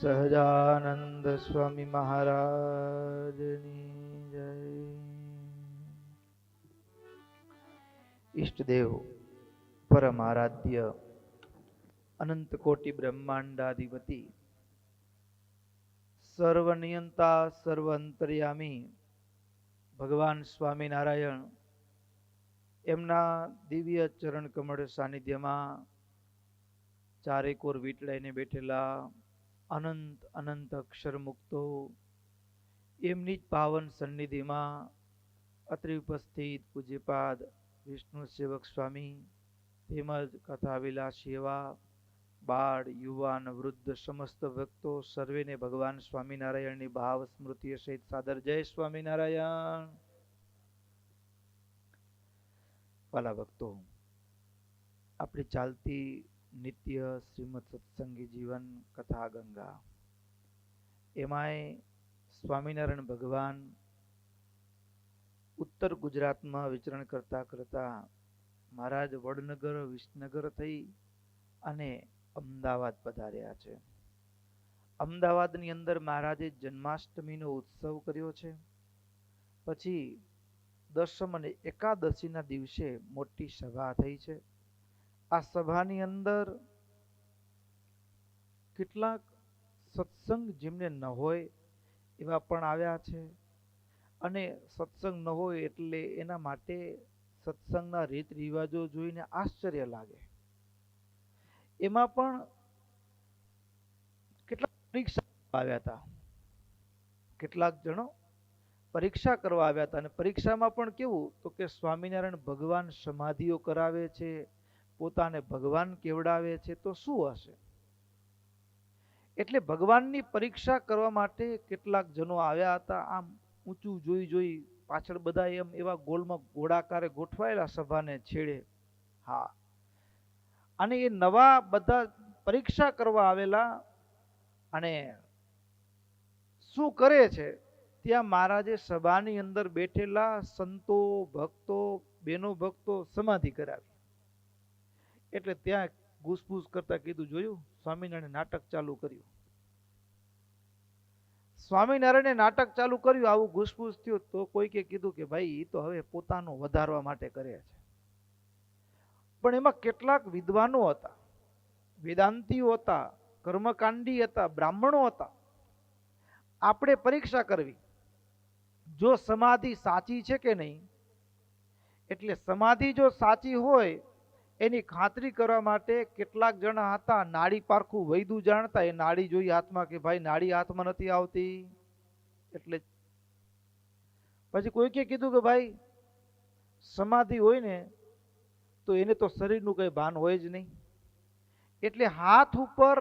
સહજાનંદ સ્વામી મહારાજની જય. ઈષ્ટદેવ પરમ આરાધ્ય અનંત કોટી બ્રહ્માંડાધિપતિ સર્વનિયંતા સર્વ અંતર્યામી ભગવાન સ્વામિનારાયણ એમના દિવ્ય ચરણ કમળ સાનિધ્યમાં ચારેકોર વીટળાઈને બેઠેલા અનંત અનંત અક્ષર મુક્તો એમની જ પાવન સન્નિધિમાં અત્રે ઉપસ્થિત પૂજ્યપાદ વિષ્ણુ સેવક સ્વામી તેમજ કથા વિલાસી એવા બાળ યુવાન વૃદ્ધ સમસ્ત ભક્તો સર્વેને ભગવાન સ્વામિનારાયણની ભાવ સ્મૃતિ સહિત સાદર જય સ્વામિનારાયણ. વાલા ભક્તો, આપણી ચાલતી નિત્ય શ્રીમદ સત્સંગી જીવન કથા ગંગા એમાંય સ્વામિનારાયણ ભગવાન ઉત્તર ગુજરાતમાં વિચરણ કરતા કરતા મહારાજ વડનગર વિસનગર થઈ અને અમદાવાદ પધાર્યા છે. અમદાવાદની અંદર મહારાજે જન્માષ્ટમીનો ઉત્સવ કર્યો છે. પછી દશમ અને એકાદશીના દિવસે મોટી સભા થઈ છે. આ સભાની અંદર કેટલાક સત્સંગ જેમને ન હોય એવા પણ આવ્યા છે, અને સત્સંગ ન હોય એટલે એના માટે સત્સંગના રીત રિવાજો જોઈને આશ્ચર્ય લાગે. એમાં પણ કેટલાક પરીક્ષા આવ્યા હતા, કેટલાક જણો પરીક્ષા કરવા આવ્યા હતા. અને પરીક્ષામાં પણ કેવું તો કે સ્વામિનારાયણ ભગવાન સમાધિઓ કરાવે છે, પોતાને ભગવાન કેવડાવે છે, તો શું હશે? એટલે ભગવાનની પરીક્ષા કરવા માટે કેટલાક જનો આવ્યા હતા. આમ ઊંચું જોઈ જોઈ પાછળ બધા એમ એવા ગોળમાં ગોળાકારે ગોઠવાયેલા સભાને છેડે. હા, અને એ નવા બધા પરીક્ષા કરવા આવેલા અને શું કરે છે? ત્યાં મહારાજે સભાની અંદર બેઠેલા સંતો ભક્તો બેનો ભક્તો સમાધિ કરાવી. એટલે ત્યાં ઘૂસપૂસ કરતા કીધું, જોયું સ્વામિનારાયણ નાટક ચાલુ કર્યું. સ્વામિનારાયણે નાટક ચાલુ કર્યું, આવું ઘૂસપૂસ થયું તો કોઈકે કીધું કે ભાઈ એ તો હવે પોતાનું વધારવા માટે કરે છે. પણ એમાં કેટલાક વિદ્વાનો હતા, વેદાંતીઓ હતા, કર્મકાંડી હતા, બ્રાહ્મણો હતા. આપણે પરીક્ષા કરવી જો સમાધિ સાચી છે કે નહીં. એટલે સમાધિ જો સાચી હોય એની ખાતરી કરવા માટે કેટલાક જણા હતા નાડી પારખું વૈદું જાણતા. એ નાડી જોઈ હાથમાં કે ભાઈ નાડી હાથમાં નથી આવતી. એટલે પછી કોઈકે કીધું કે ભાઈ સમાધિ હોય ને તો એને તો શરીરનું કઈ ભાન હોય જ નહીં. એટલે હાથ ઉપર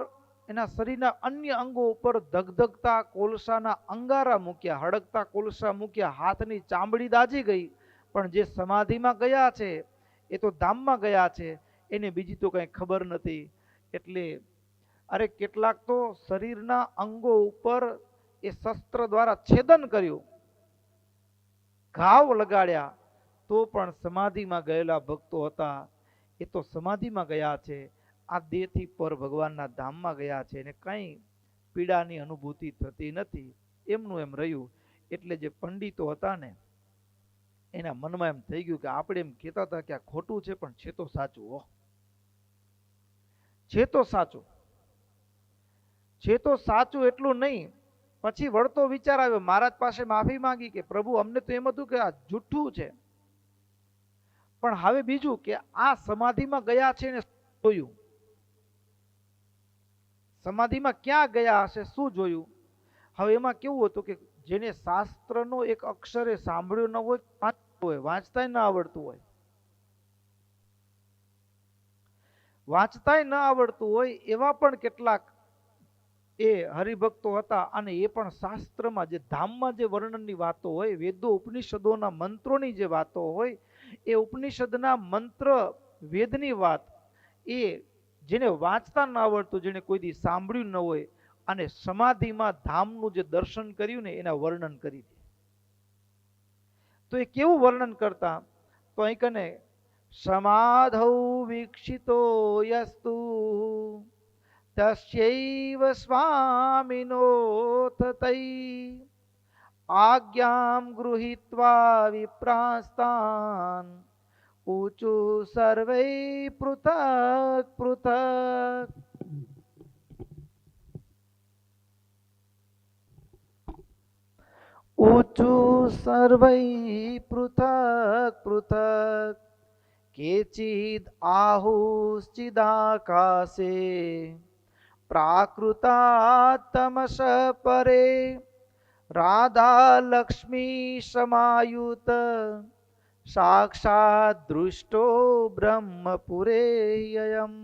એના શરીરના અન્ય અંગો ઉપર ધગધગતા કોલસાના અંગારા મૂક્યા, હળગતા કોલસા મૂક્યા. હાથની ચામડી દાજી ગઈ, પણ જે સમાધિમાં ગયા છે એ તો ધામમાં ગયા છે, એને બીજી તો કઈ ખબર નથી. એટલે અરે કેટલાક તો શરીરના અંગો ઉપર એ શસ્ત્ર દ્વારા છેદન કર્યું, ઘાવ લગાડ્યા, તો પણ સમાધિમાં ગયેલા ભક્તો હતા એ તો સમાધિમાં ગયા છે, આ દેહથી પર ભગવાનના ધામમાં ગયા છે, અને કઈ પીડાની અનુભૂતિ થતી નથી. એમનું એમ રહ્યું. એટલે જે પંડિતો હતા ને એના મનમાં એમ થઈ ગયું કે આપણે એમ કહેતા હતા કે આ ખોટું છે, પણ છે તો સાચું. હો, છે તો સાચું, છે તો સાચું. એટલું નહીં, પછી વળતો વિચાર આવ્યો, મહારાજ પાસે માફી માંગી કે પ્રભુ અમને તો એમ હતું કે આ જૂઠું છે. પણ હવે બીજું કે આ સમાધિમાં ગયા છે ને જોયું, સમાધિમાં ક્યાં ગયા હશે, શું જોયું? હવે એમાં કેવું હતું કે જેને શાસ્ત્રનો એક અક્ષરે સાંભળ્યો ન હોય, વાંચતા ન આવડતું હોય, વાંચતાય ન આવડતું હોય એવા પણ કેટલાક એ હરિભક્તો હતા. અને એ પણ શાસ્ત્રમાં જે ધામમાં જે વર્ણનની વાતો હોય, વેદો ઉપનિષદોના મંત્રોની જે વાતો હોય, એ ઉપનિષદના મંત્ર વેદની વાત એ જેને વાંચતા ન આવડતું, જેને કોઈ દી સાંભળ્યું ન હોય, અને સમાધિમાં ધામનું જે દર્શન કર્યું ને એના વર્ણન કરી દે. તો એ કેવું વર્ણન કરતા? તો અહીં કને સમાધૌ વીક્ષિતો યસ્તુ તસ્યૈવ સ્વામિનોથ તૈ આજ્ઞામ ગૃહીત્વા વિપ્રાસ્તાન ઊચુ સર્વૈ પૃથક પૃથક. ઊચુ સર્વૈ પૃથક પૃથક. કેચિદ આહુશ્ચિદાકાશે પ્રાકૃતા તમસ પરે રાધા લક્ષ્મી સમાયુત સાક્ષાત દૃષ્ટો બ્રહ્મપુરેયમ.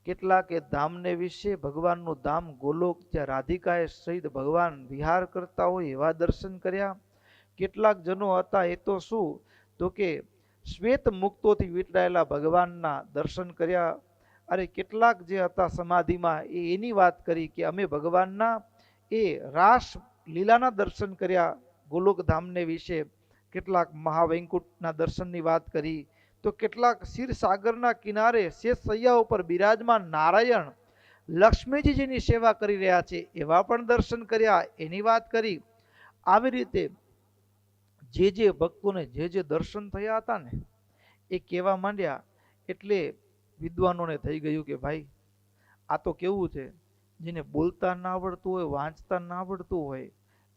કેટલાકે ધામને વિશે ભગવાનનું ધામ ગોલોક જ્યાં રાધિકાએ સહિત ભગવાન વિહાર કરતા હોય એવા દર્શન કર્યા. કેટલાક જનો હતા એ તો શું તો કે શ્વેત મુક્તોથી વીંટળાયેલા ભગવાનના દર્શન કર્યા. અરે કેટલાક જે હતા સમાધિમાં એની વાત કરી કે અમે ભગવાનના એ રાસ લીલાના દર્શન કર્યા ગોલોક ધામને વિશે. કેટલાક મહાવૈકુંઠના દર્શનની વાત કરી તો કેટલાક ક્ષીરસાગરના કિનારે શેષ સૈયા ઉપર બિરાજમાન નારાયણ લક્ષ્મીજી જેની સેવા કરી રહ્યા છે એવા પણ દર્શન કર્યા એની વાત કરી. આવી રીતે જે ભક્તોને જે દર્શન થયા હતા ને એ કહેવા માંડ્યા એટલે વિદ્વાનોને થઈ ગયું કે ભાઈ આ તો કેવું છે જેને બોલતા ના આવડતું હોય વાંચતા ના આવડતું હોય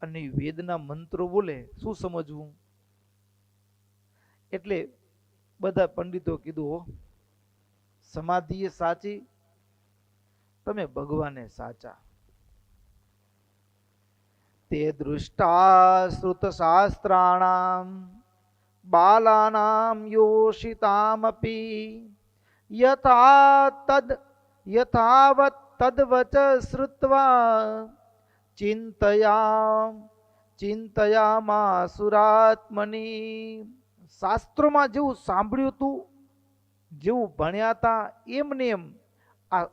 અને વેદના મંત્રો બોલે શું સમજવું. એટલે બધા પંડિતો કીધું હો સમાધિ એ સાચી તમે ભગવાને સાચા. તે દૃષ્ટા શ્રુત શાસ્ત્રાણામ બાલાનામ યોષિતામપી યથાવત તદ્વચ શ્રુત્વા ચિંતયામાસુરાત્મની. શાસ્ત્રોમાં જેવું સાંભળ્યું હતું જેવું ભણ્યા હતા એમને એમ આ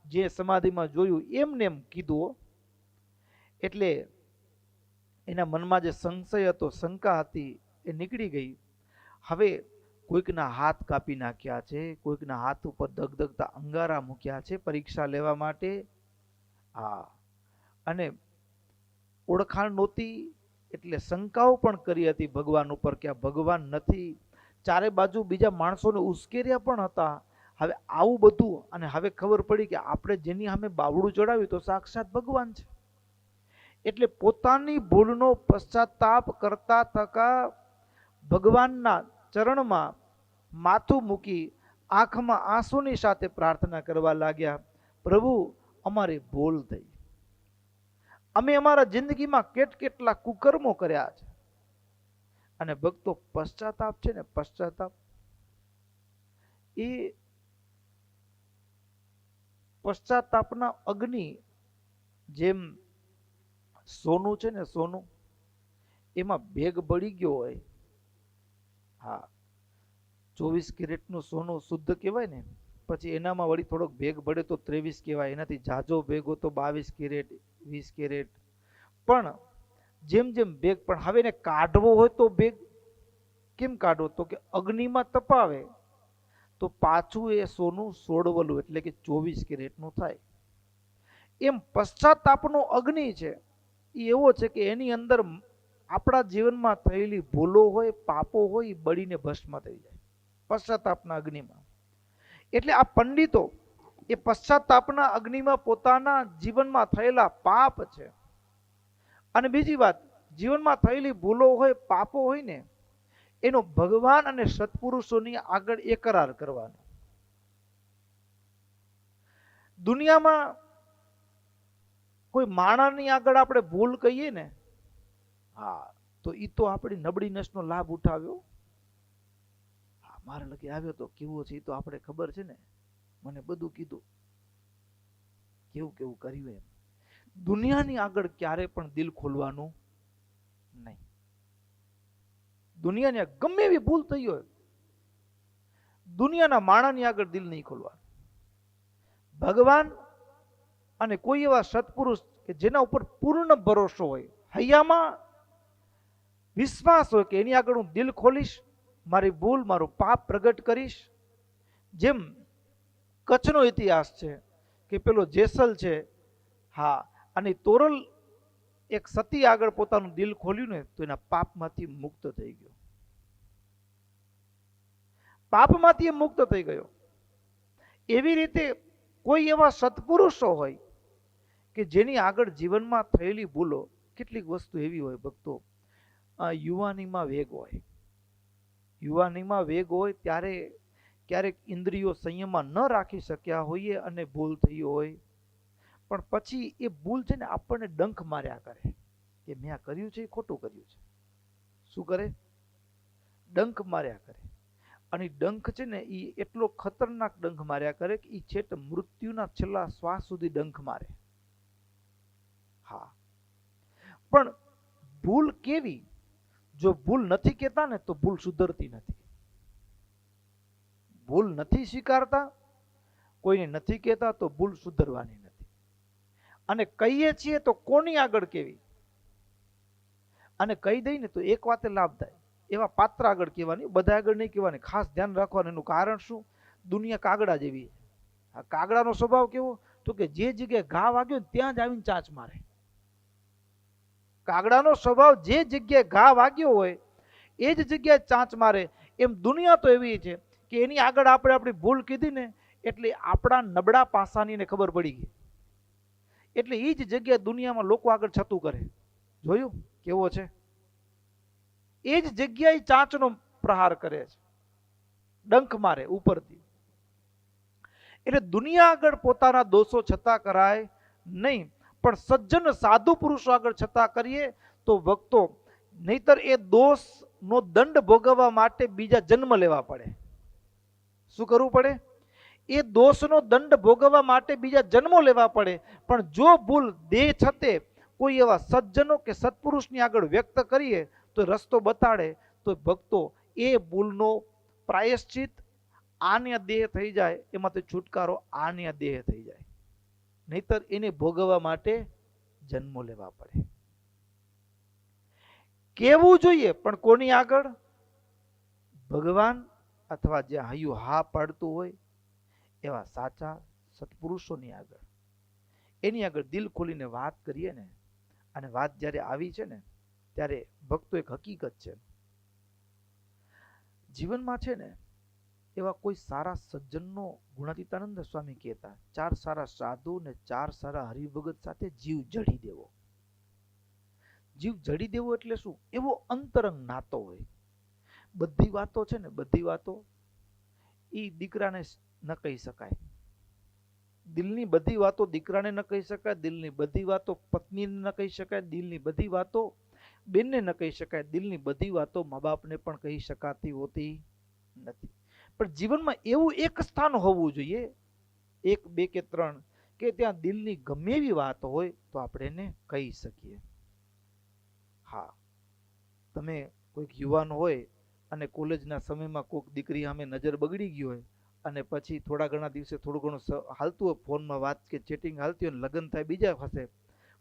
જે સમાધિમાં જોયું એમને એમ કીધું. એટલે એના મનમાં જે સંશય હતો શંકા હતી એ નીકળી ગઈ. હવે કોઈકના હાથ કાપી નાખ્યા છે, કોઈકના હાથ ઉપર દગદગતા અંગારા મૂક્યા છે પરીક્ષા લેવા માટે. હા, અને ઓળખાણ નહોતી એટલે શંકાઓ પણ કરી હતી ભગવાન ઉપર કે આ ભગવાન નથી. ચારે બાજુ બીજા માણસોને ઉશ્કેર્યા પણ હતા. હવે આવું બધું અને હવે ખબર પડી કે આપણે જેની સામે બાવડું ચડાવ્યું તો સાક્ષાત ભગવાન છે. એટલે પોતાની ભૂલનો પશ્ચાતાપ કરતા થકા ભગવાનના ચરણમાં માથું મૂકી આંખમાં આંસુની સાથે પ્રાર્થના કરવા લાગ્યા, પ્રભુ અમારી ભૂલ થઈ, અમે અમારા જિંદગીમાં કેટલા કુકર્મો કર્યા છે. અને ભક્તો પશ્ચાતાપ છે ને પશ્ચાતાપ એ પશ્ચાતાપના અગ્નિ જેમ સોનું છે ને સોનું એમાં ભેગ બળી ગયો હોય. હા, 24 કેરેટનું સોનું શુદ્ધ કહેવાય ને, પછી એનામાં વળી થોડોક ભેગ બળે તો 23 કહેવાય, એનાથી જાજો ભેગ હોય તો 22 કેરેટ 20 કેરેટ. પણ જેમ જેમ ભેગ, પણ હવે એને કાઢવો હોય તો ભેગ કેમ કાઢવો તો કે અગ્નિમાં તપાવે તો પાછું એ સોનું સોડવલું એટલે કે 24 કેરેટનું થાય. એમ પશ્ચાતાપનો અગ્નિ છે એ એવો છે કે એની અંદર આપણા જીવનમાં થયેલી ભૂલો હોય પાપો હોય એ બળીને ભસ્મ થઈ જાય પશ્ચાતાપના અગ્નિમાં. એટલે આ પંડિતો એ પશ્ચાતાપના અગ્નિમાં પોતાના જીવનમાં થયેલા પાપ છે. અને બીજી વાત, જીવનમાં થયેલી ભૂલો હોય પાપો હોય ને એનો ભગવાન અને સત્પુરુષોની આગળ એકરાર કરવાનો. દુનિયામાં કોઈ માણસની આગળ આપણે ભૂલ કહીએ ને, હા, તો એ તો આપણી નબળી નસનો લાભ ઉઠાવ્યો. મારા લગે આવ્યો તો કેવો છે એ તો આપણે ખબર છે ને, મને બધું કીધું કેવું કેવું કર્યું એમ. દુનિયાની આગળ ક્યારે પણ દિલ ખોલવાનું નહીં. દુનિયાની ગમે એવી ભૂલ થઈ હોય દુનિયાના માણસની આગળ દિલ નહીં ખોલવાનું. ભગવાન અને કોઈ એવા સત્પુરુષ કે જેના ઉપર પૂર્ણ ભરોસો હોય, હૈયામાં વિશ્વાસ હોય કે એની આગળ હું દિલ ખોલીશ, મારી ભૂલ મારું પાપ પ્રગટ કરીશ. જેમ કચ્છનો ઇતિહાસ છે કે પેલો જેસલ છે, હા, અને તોરલ એક સતી આગળ પોતાનું દિલ ખોલ્યું ને તો એના પાપમાંથી મુક્ત થઈ ગયો, પાપમાંથી મુક્ત થઈ ગયો. એવી રીતે કોઈ એવા સત્પુરુષો હોય કે જેની આગળ જીવનમાં થયેલી ભૂલો, કેટલીક વસ્તુ એવી હોય ભક્તો, યુવાનીમાં વેગ હોય, યુવાનીમાં વેગ હોય ત્યારે ક્યારેક ઇન્દ્રિયો સંયમમાં ન રાખી શક્યા હોઈએ અને ભૂલ થઈ હોય, પણ પછી એ ભૂલ છે ને આપણને ડંખ માર્યા કરે કે મેં આ કર્યું છે એ ખોટું કર્યું છે. શું કરે? ડંખ માર્યા કરે. અને ડંખ છે ને એ એટલો ખતરનાક ડંખ માર્યા કરે કે એ છેટ મૃત્યુના છેલ્લા શ્વાસ સુધી ડંખ મારે. હા, પણ ભૂલ કેવી? જો ભૂલ નથી કહેતા ને તો ભૂલ સુધરતી નથી. ભૂલ નથી સ્વીકારતા, કોઈને નથી કહેતા તો ભૂલ સુધરવાની નથી. અને કહીએ છીએ તો કોની આગળ કેવી? અને કહી દઈ ને તો એક વાતે લાભ થાય, એવા પાત્ર આગળ કહેવાની, બધા આગળ નહીં કહેવાની. ખાસ ધ્યાન રાખવાનું. એનું કારણ શું? દુનિયા કાગડા જેવી. આ કાગડાનો સ્વભાવ કેવો? તો કે જે જગ્યાએ ઘા વાગ્યો ત્યાં જ આવીને ચાંચ મારે. કાગડાનો સ્વભાવ જે જગ્યાએ ઘા વાગ્યો હોય એ જ જગ્યાએ ચાંચ મારે. એમ દુનિયા તો એવી છે કે એની આગળ આપણે આપણી ભૂલ કીધી ને એટલે આપણા નબળા પાસાની એને ખબર પડી ગઈ, એટલે એ જ જગ્યાએ દુનિયામાં લોકો આગળ છતું કરે. જોયું કેવો છે? એ જ જગ્યાએ ચાંચનો પ્રહાર કરે છે, ડંખ મારે ઉપરથી. એટલે દુનિયા આગળ પોતાના દોષો છતાં કરાય નહીં, પણ સજ્જન સાધુ પુરુષો આગળ છતાં કરીએ તો ભક્તો, નહીતર એ દોષનો દંડ ભોગવવા માટે બીજા જન્મ લેવા પડે. શું કરવું પડે? એ દોષનો દંડ ભોગવવા માટે બીજા જન્મો લેવા પડે. પણ જો ભૂલ દેહ છતે કોઈ એવા સજ્જનો કે સત્પુરુષની આગળ વ્યક્ત કરીએ તો રસ્તો બતાડે, તો ભક્તો એ ભૂલનો પ્રાયશ્ચિત આન્ય દેહ થઈ જાય, એમાંથી છુટકારો આન્ય દેહ થઈ જાય. નહીતર એને ભોગવવા માટે જન્મો લેવા પડે. કેવું જોઈએ, પણ કોની આગળ? ભગવાન અથવા જે હૈયું હા પાડતું હોય એવા સાચા સત્પુરુષોની આગળ. એની આગળ દિલ ખોલીને વાત કરીએ ને, અને વાત જ્યારે આવી છે ને ત્યારે ભક્તો એક હકીકત છે, જીવનમાં છે ને એવા કોઈ સારા સજ્જનનો, ગુણાતીતાનંદ સ્વામી કહેતા, 4 સારા સાધુ ને 4 સારા હરિભગત સાથે જીવ જડી દેવો. જીવ જડી દેવો એટલે શું? એવો અંતરંગ નાતો હોય. બધી વાતો છે ને, બધી વાતો એ દીકરાને ન કહી શકાય, દિલની બધી વાતો દીકરાને ન કહી શકાય, દિલની બધી વાતો પત્નીને ન કહી શકાય, દિલની બધી વાતો બેનને ન કહી શકાય, દિલની બધી વાતો મા બાપને પણ કહી શકાતી હોતી નથી. પણ જીવનમાં એવું એક સ્થાન હોવું જોઈએ, 1, 2 કે 3, કે ત્યાં દિલની ગમે એવી વાત હોય તો આપણે એને કહી શકીએ. હા, તમે કોઈક યુવાન હોય અને કોલેજના સમયમાં કોઈક દીકરી સામે નજર બગડી ગઈ હોય, અને પછી થોડા ઘણા દિવસે થોડું ઘણું હાલતું હોય, ફોનમાં વાત કે ચેટિંગ હાલતી હોય, લગ્ન થાય બીજા પાસે,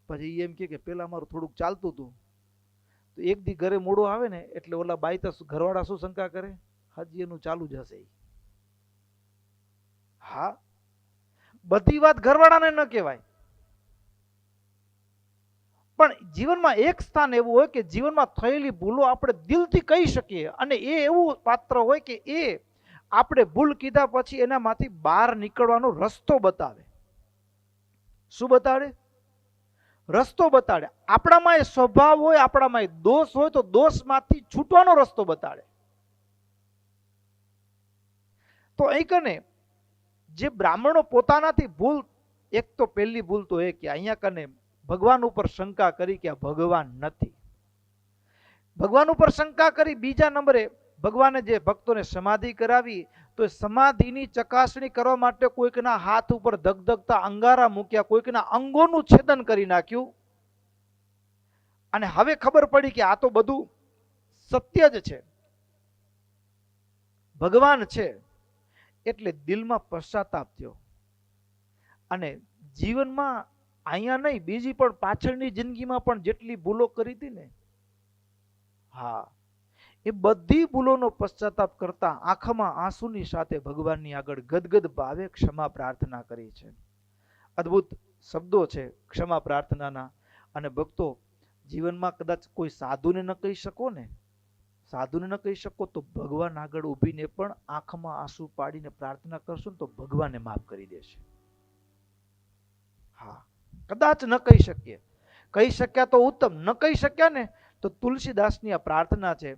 પછી એમ કે પેલા મારું થોડુંક ચાલતું હતું, તો એક દી ઘરે મોડો આવે ને એટલે ઓલા બાઈ તો ઘરવાળા શું શંકા કરે? હજી એનું ચાલુ જ હશે. હા, બધી વાત ઘરવાળાને ન કહેવાય. પણ જીવનમાં એક સ્થાન એવું હોય કે જીવનમાં થયેલી ભૂલો આપણે દિલથી કહી શકીએ, અને એ એવું પાત્ર હોય કે એ આપણે ભૂલ કીધા પછી એનામાંથી બહાર નીકળવાનો રસ્તો બતાવે. શું બતાડે? રસ્તો બતાડે. આપણામાં એ સ્વભાવ હોય, આપણામાં એ દોષ હોય તો દોષમાંથી છૂટવાનો રસ્તો બતાડે. તો અહીં કને જે બ્રાહ્મણો પોતાનાથી ભૂલ, એક તો પહેલી ભૂલ તો એ કે અહીંયા કને ભગવાન ઉપર શંકા કરી કે આ ભગવાન નથી. ભગવાન ઉપર શંકા કરી. બીજા નંબરે ભગવાને જે ભક્તોને સમાધિ કરાવી, તો સમાધિની ચકાસણી કરવા માટે કોઈકના હાથ ઉપર ધગધગતા અંગારા મૂક્યા, કોઈકના અંગોનું છેદન કરી નાખ્યું, અને હવે ખબર પડી કે આ તો બધું સત્ય જ છે, ભગવાન છે. એટલે દિલમાં પશ્ચાતાપ થયો, અને જીવનમાં અહીંયા નહીં, બીજી પણ પાછળની જિંદગીમાં પણ જેટલી ભૂલો કરી હતી ને, હા, એ બધી ભૂલોનો પશ્ચાતાપ કરતા આંખમાં આંસુની સાથે ભગવાનની આગળ ગદગદ ભાવે ક્ષમા પ્રાર્થના કરી છે. અદ્ભુત શબ્દો છે ક્ષમા પ્રાર્થનાના. અને ભક્તો, જીવનમાં કદાચ કોઈ સાધુને ન કહી શકો ને, સાધુને ન કહી શકો તો ભગવાન આગળ ઊભીને પણ આંખમાં આંસુ પાડીને પ્રાર્થના કરશો ને તો ભગવાનને માફ કરી દેશે. હા, કદાચ ન કહી શકીએ, કહી શક્યા તો ઉત્તમ, ન કહી શક્યા ને તો તુલસીદાસની આ પ્રાર્થના છે.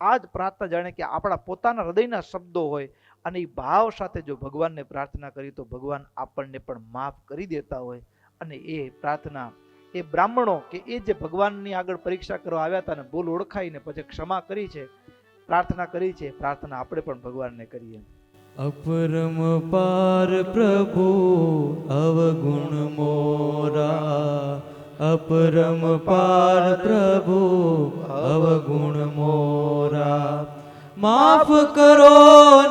આ જ પ્રાર્થના જાણે કે આપણા પોતાના હૃદયના શબ્દો હોય અને એ ભાવ સાથે જો ભગવાનને પ્રાર્થના કરી તો ભગવાન આપણને પણ માફ કરી દેતા હોય. અને એ પ્રાર્થના એ બ્રાહ્મણો કે એ જે ભગવાનની આગળ પરીક્ષા કરવા આવ્યા હતા ને ભૂલ ઓળખાઈને પછી ક્ષમા કરી છે, પ્રાર્થના કરી છે, પ્રાર્થના આપણે પણ ભગવાનને કરીએ. अपरम पार प्रभु अवगुण मोरा, अपरम पार प्रभु अवगुण मोरा, माफ करो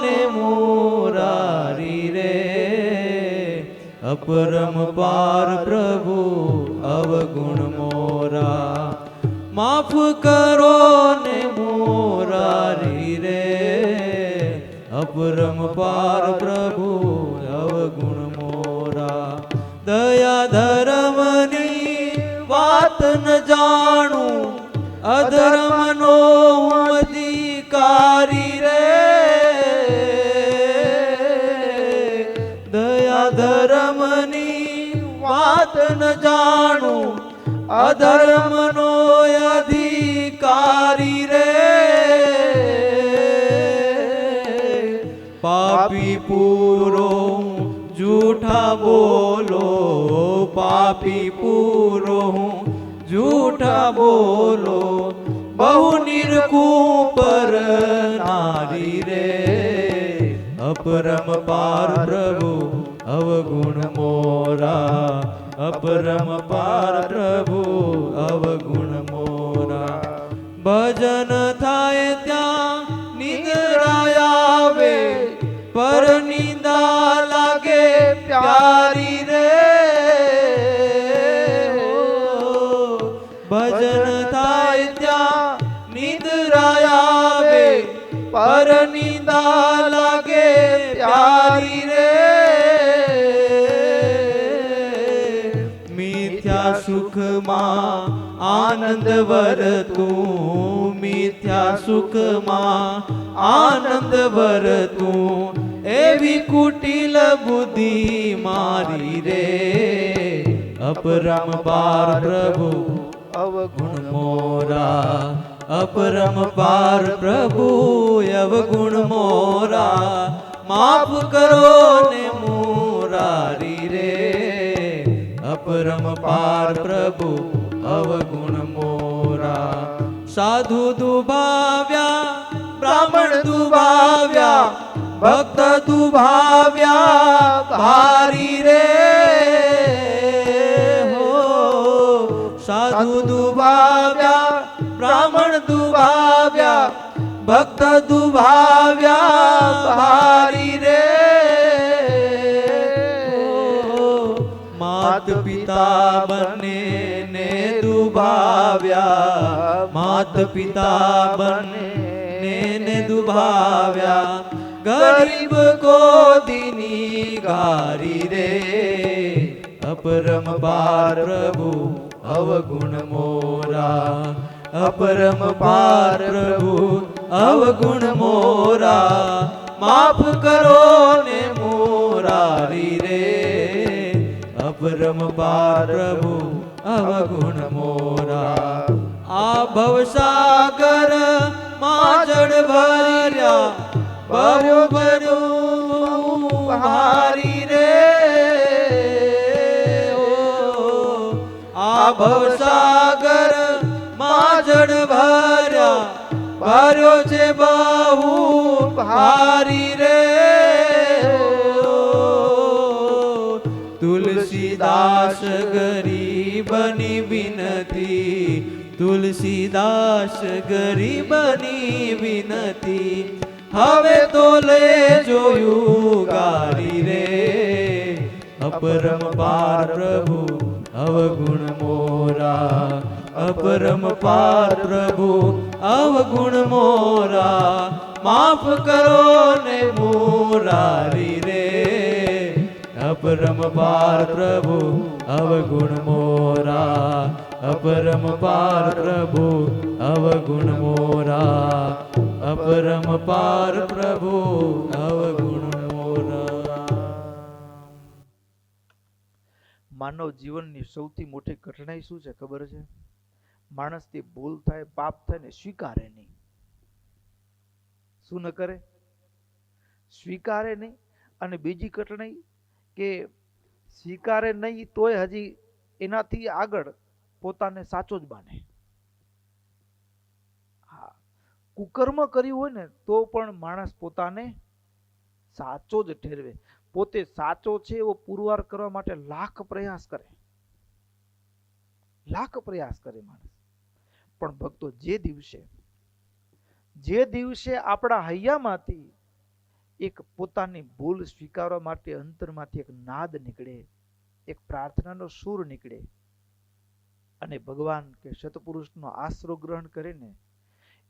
ने मोरारी रे, अपरम पार प्रभु अवगुण मोरा, माफ करो ने मोरारी रे, अपरम पार प्रभु अवगुण मोरा, दया धर्मनी વાત ન જાણું, અધર્મનો અધિકારી રે, દયા ધર્મની વાત ન જાણું, અધર્મનો અધિકારી રે, પાપી પૂરો જૂઠા બોલો, પાપી પૂરો જૂઠા બોલો, બહુ નિરખું પર નારી રે, અપરમ પાર પ્રભુ અવગુણ મોરા, અપરમ પાર પ્રભુ અવગુણ મોરા, ભજન થાય ત્યાં નિદ્રા આવે, પર નિંદા લાગે પ્યારી રે, ભજન થાય ત્યાં નિદ્રા આવે, પર નિંદા લાગે પ્યારી રે, મિથ્યા સુખમાં આનંદ વરતું, મિથ્યા સુખમાં આનંદ વરતું, એવી કુટિલ બુદ્ધિ મારી રે, અપરમ પાર પ્રભુ અવગુણ મોરા, અપરમ પાર પ્રભુ અવગુણ મોરા, માફ કરો ને મોરારી રે, અપરમ પાર પ્રભુ અવગુણ મોરા, સાધુ દુભાવ્યા, બ્રાહ્મણ દુભાવ્યા, ભક્ત દુભાવ્યા ભારી રે, હો સાધુ દુભાવ્યા, બ્રાહ્મણ દુભાવ્યા, ભક્ત દુભાવ્યા ભારી રે, માત પિતા બંને ને દુભાવ્યા, માત પિતા બંને ને દુભાવ્યા, ગરીબ ગોદીની ગારી રે, અપરમ પાર પ્રભુ અવગુણ મોરા, અપરમ પાર પ્રભુ અવગુણ મોરા, માફ કરો ને મોરારી રે, અપરમ પાર પ્રભુ અવગુણ મોરા, આ ભવસાગર માં જળ ભર્યા, ભર્યું ભર્યું હારી રે, આ ભવસાગર માં જળ ભર્યા, ભર્યો છે બહુ ભારી રે, તુલસીદાસ ગરીબની વિનતી, તુલસીદાસ ગરીબની વિનતી, હવે તો લે જોયું ગારી રે, અપરમ પાર પ્રભુ અવગુણ મોરા, અપરમ પાર પ્રભુ અવગુણ મોરા, માફ કરો ને મોરારી રે, अपरंपार प्रभु अवगुण मोरा, अपरंपार प्रभु अवगुण मोरा, अपरंपार प्रभु अवगुण मोरा. માનવ જીવનની સૌથી મોટી કઠણાઈ શું છે ખબર છે? માણસથી ભૂલ થાય, પાપ થાય ને સ્વીકારે નહીં. શું ન કરે? સ્વીકારે નહીં. અને બીજી કઠણાઈ કે સ્વીકારે નહીં તોય હજી એનાથી આગળ પોતાને સાચો જ માને. હા, કુકર્મ કર્યું હોય ને તો પણ માણસ પોતાને સાચો જ ઠેરવે. પોતે સાચો છે એવો પુરવાર કરવા માટે લાખ પ્રયાસ કરે, લાખ પ્રયાસ કરે માણસ. પણ ભક્તો, જે દિવસે આપણા હૈયામાંથી એક પોતાની ભૂલ સ્વીકારવા માટે અંતરમાંથી એક નાદ નીકળે, એક પ્રાર્થનાનો સૂર નીકળે અને ભગવાન કે સત્પુરુષનો આશરો ગ્રહણ કરે ને,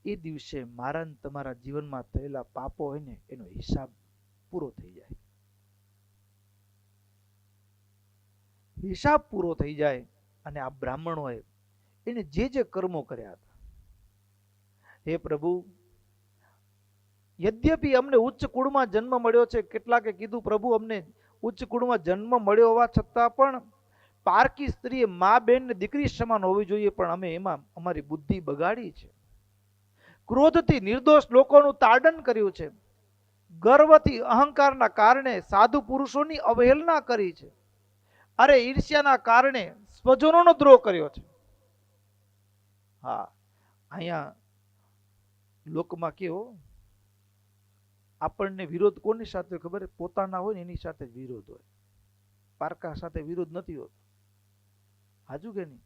એ દિવસે મારા ને તમારા જીવનમાં થયેલા પાપો હોય ને એનો હિસાબ પૂરો થઈ જાય. હિસાબ પૂરો થઈ જાય. અને આ બ્રાહ્મણોએ એને જે કર્મો કર્યા હતા, હે પ્રભુ, યદ્યપિ અમને ઉચ્ચ કુળમાં જન્મ મળ્યો છે, કેટલાકે કીધું પ્રભુ અમને ઉચ્ચ કુળમાં જન્મ મળ્યો હોવા છતાં પણ પારકી સ્ત્રી મા બેન ને દીકરી સમાન હોવી જોઈએ, પણ અમે એમાં અમારી બુદ્ધિ બગાડી છે. ક્રોધથી નિર્દોષ લોકોનું તાડન કર્યું છે, ગર્વથી અહંકારના કારણે સાધુ પુરુષોની અવહેલના કરી છે, અરે ઈર્ષ્યાના કારણે સ્વજનોનો દ્રોહ કર્યો છે. હા, અહીંયા લોકમાં કેવો આપણને વિરોધ કોની સાથે ખબર? પોતાના હોય ને એની સાથે વિરોધ હોય, પારકા સાથે વિરોધ નથી હોતો. હાજુ કે નહીં?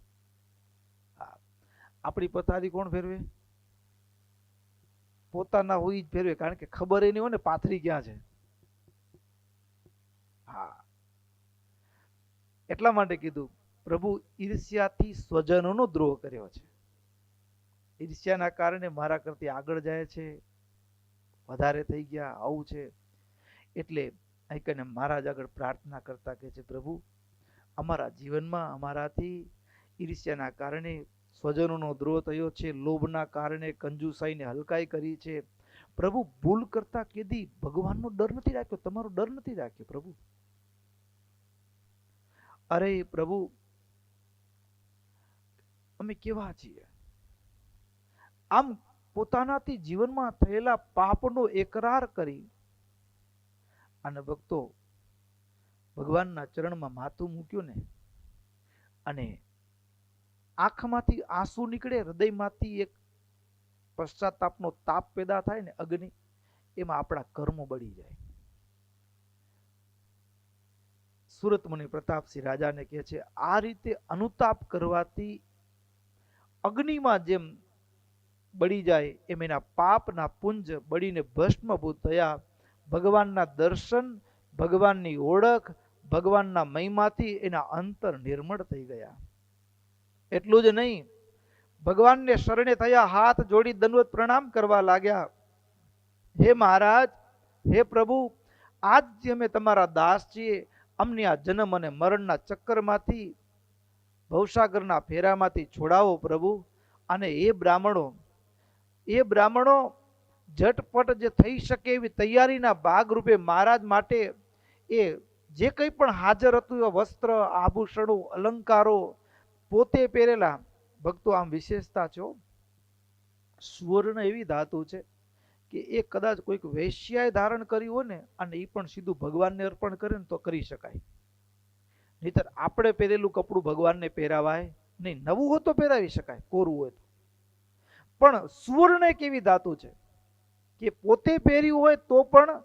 હા, આપણી પથારી કોણ ફેરવે? પોતાના હોય જ ફેરવે, કારણ કે ખબર એ નહીં હોય ને પાથરી ક્યાં છે. હા, એટલા માટે કીધું પ્રભુ ઈર્ષ્યાથી સ્વજનોનો દ્રોહ કર્યો છે. ઈર્ષ્યાના કારણે મારા કરતી આગળ જાય છે, વધારે થઈ ગયા, આવું છે. એટલે અહીં કને મહારાજ આગળ પ્રાર્થના કરતા કહે છે, પ્રભુ અમારા જીવનમાં અમારાથી ઈર્ષ્યાના કારણે સ્વજનોનો દ્રોહ થયો છે, લોભના કારણે કંજુસાઈને હલકાઈ કરી છે. પ્રભુ ભૂલ કરતા કેદી ભગવાનનો ડર નથી રાખ્યો, તમારો ડર નથી રાખ્યો પ્રભુ. અરે પ્રભુ, અમે કેવા છીએ? આમ પોતાનાથી જીવનમાં થયેલા પાપનો એકરાર કરી અને ભક્તો ભગવાનના ચરણમાં માથું મૂક્યું ને, અને આંખમાંથી આંસુ નીકળે, હૃદયમાંથી એક પશ્ચાતાપનો તાપ પેદા થાય ને, અગ્નિ, એમાં આપણા કર્મો બળી જાય. સુરત મુનિ પ્રતાપસિંહ રાજાને કહે છે, આ રીતે અનુતાપ કરવાથી અગ્નિમાં જેમ બળી જાય એમ એના પાપના પુંજ બળીને ભસ્મભૂત થયા. ભગવાનના દર્શન, ભગવાનની ઓળખ, ભગવાનના મહિમાથી એના અંતર નિર્મળ થઈ ગયા. એટલું જ નહીં, ભગવાનને શરણે થયા, હાથ જોડી દંડવત પ્રણામ કરવા લાગ્યા. હે મહારાજ, હે પ્રભુ, આજ અમે તમારા દાસ છીએ, અમને આ જન્મ અને મરણના ચક્કરમાંથી, ભવસાગરના ફેરામાંથી છોડાવો પ્રભુ. અને એ બ્રાહ્મણો ઝટપટ જે થઈ શકે એવી તૈયારીના ભાગરૂપે મહારાજ માટે એ જે કંઈ પણ હાજર હતું, એ વસ્ત્ર, આભૂષણો, અલંકારો, પોતે પહેરેલા. ભક્તો, આમ વિશેષતા છે, સુવર્ણ એવી ધાતુ છે કે એ કદાચ કોઈક વૈશ્યાએ ધારણ કર્યું હોય ને, અને એ પણ સીધું ભગવાનને અર્પણ કરે ને તો કરી શકાય. નહીતર આપણે પહેરેલું કપડું ભગવાનને પહેરાવાય નહીં. નવું હોય તો પહેરાવી શકાય, કોરું હોય તો. પણ સુવર્ણ એક એવી ધાતુ છે કે પોતે પહેર્યું હોય તો પણ